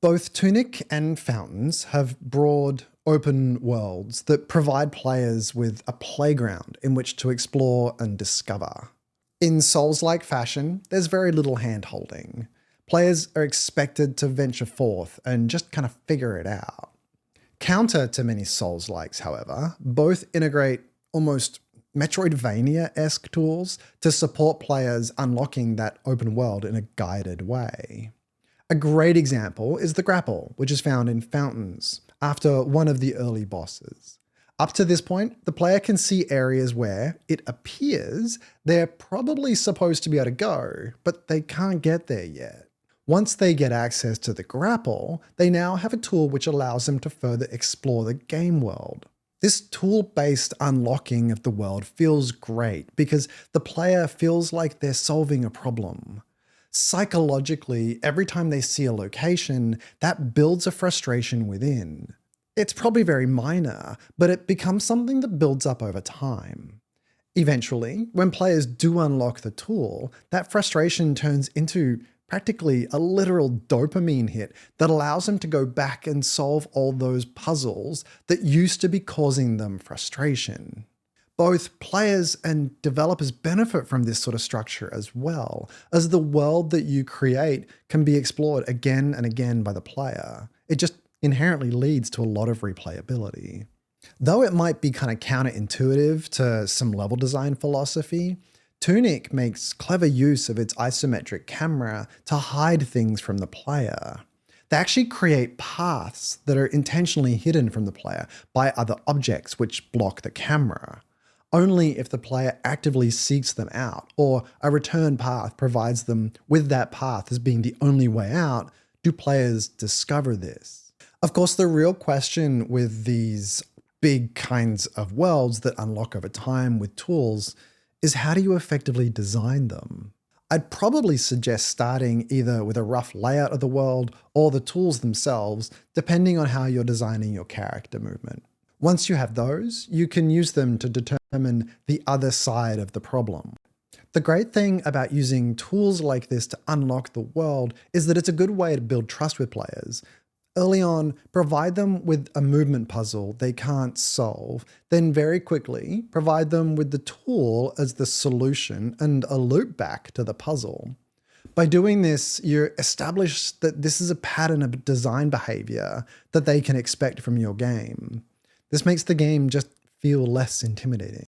Both Tunic and Fountains have broad, open worlds that provide players with a playground in which to explore and discover. In Souls-like fashion, there's very little hand-holding. Players are expected to venture forth and just kind of figure it out. Counter to many Souls-likes, however, both integrate almost Metroidvania-esque tools to support players unlocking that open world in a guided way. A great example is the grapple, which is found in Fountains, after one of the early bosses. Up to this point, the player can see areas where, it appears, they're probably supposed to be able to go, but they can't get there yet. Once they get access to the grapple, they now have a tool which allows them to further explore the game world. This tool-based unlocking of the world feels great because the player feels like they're solving a problem. Psychologically, every time they see a location, that builds a frustration within. It's probably very minor, but it becomes something that builds up over time. Eventually, when players do unlock the tool, that frustration turns into practically a literal dopamine hit that allows them to go back and solve all those puzzles that used to be causing them frustration. Both players and developers benefit from this sort of structure as well, as the world that you create can be explored again and again by the player. It just inherently leads to a lot of replayability. Though it might be kind of counterintuitive to some level design philosophy, Tunic makes clever use of its isometric camera to hide things from the player. They actually create paths that are intentionally hidden from the player by other objects which block the camera. Only if the player actively seeks them out, or a return path provides them with that path as being the only way out, do players discover this. Of course, the real question with these big kinds of worlds that unlock over time with tools is how do you effectively design them? I'd probably suggest starting either with a rough layout of the world or the tools themselves, depending on how you're designing your character movement. Once you have those, you can use them to determine the other side of the problem. The great thing about using tools like this to unlock the world is that it's a good way to build trust with players. Early on, provide them with a movement puzzle they can't solve, then very quickly provide them with the tool as the solution and a loop back to the puzzle. By doing this, you establish that this is a pattern of design behavior that they can expect from your game. This makes the game just feel less intimidating.